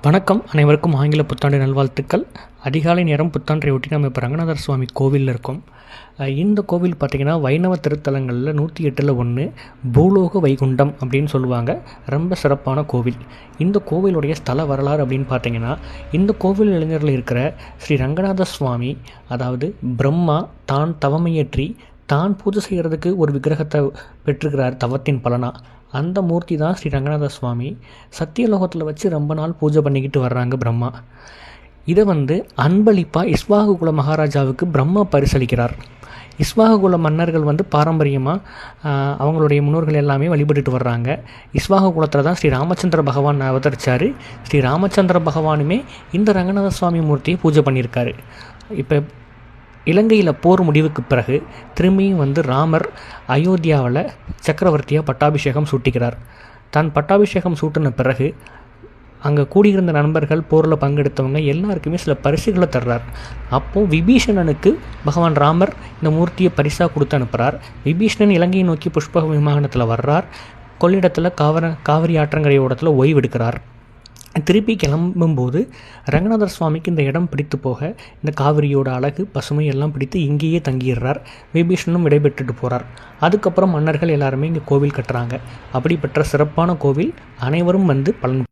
வணக்கம். அனைவருக்கும் ஆங்கில புத்தாண்டு நல்வாழ்த்துக்கள். அதிகாலை நேரம் புத்தாண்டை ஒட்டி நம்ம இப்போ ரங்கநாதர் சுவாமி கோவிலில் இருக்கோம். இந்த கோவில் பார்த்திங்கன்னா வைணவ திருத்தலங்களில் 108ல் 1 பூலோக வைகுண்டம் அப்படின்னு சொல்லுவாங்க. ரொம்ப சிறப்பான கோவில். இந்த கோவிலுடைய ஸ்தல வரலாறு அப்படின்னு பார்த்திங்கன்னா, இந்த கோவில் இளைஞரில் இருக்கிற ஸ்ரீ ரங்கநாத சுவாமி, அதாவது பிரம்மா தான் தவமையற்றி தான் பூஜை செய்கிறதுக்கு ஒரு விக்கிரகத்தை பெற்றுக்கிறார் தவத்தின் பலனா. அந்த மூர்த்தி தான் ஸ்ரீ ரங்கநாத சுவாமி. சத்தியலோகத்தில் வச்சு ரொம்ப நாள் பூஜை பண்ணிக்கிட்டு வர்றாங்க பிரம்மா. இதை அன்பளிப்பாக இஸ்வாகுகுல மகாராஜாவுக்கு பிரம்மா பரிசளிக்கிறார். இஸ்வாகுகுல மன்னர்கள் பாரம்பரியமாக அவங்களுடைய முன்னோர்கள் எல்லாமே வழிபட்டுட்டு வர்றாங்க. இஸ்வாகுகுலத்தில் தான் ஸ்ரீ ராமச்சந்திர பகவான் அவதரித்தார். ஸ்ரீ ராமச்சந்திர பகவானுமே இந்த ரங்கநாத சுவாமி மூர்த்தியை பூஜை பண்ணியிருக்காரு. இப்போ இலங்கையில் போர் முடிவுக்கு பிறகு திரும்பியும் ராமர் அயோத்தியாவில் சக்கரவர்த்தியாக பட்டாபிஷேகம் சூட்டிக்கிறார். தான் பட்டாபிஷேகம் சூட்டின பிறகு அங்கே கூடியிருந்த நண்பர்கள், போரில் பங்கெடுத்தவங்க எல்லாருக்குமே சில பரிசுகளை தர்றார். அப்போது விபீஷணனுக்கு பகவான் ராமர் இந்த மூர்த்தியை பரிசாக கொடுத்து அனுப்புகிறார். விபீஷணன் இலங்கையை நோக்கி புஷ்பக விமானத்தில் வர்றார். கொள்ளிடத்தில் காவிரி ஆற்றங்கரை ஓரத்தில் ஓய்வெடுக்கிறார். திருப்பி கிளம்பும்போது ரங்கநாதர் சுவாமிக்கு இந்த இடம் பிடித்து போக, இந்த காவிரியோட அழகு பசுமை எல்லாம் பிடித்து இங்கேயே தங்கிடுறார். விபீஷணனும் விடைபெற்றுட்டு போகிறார். அதுக்கப்புறம் மன்னர்கள் எல்லாருமே இங்கே கோவில் கட்டுறாங்க. அப்படிப்பட்ட சிறப்பான கோவில். அனைவரும் பலன்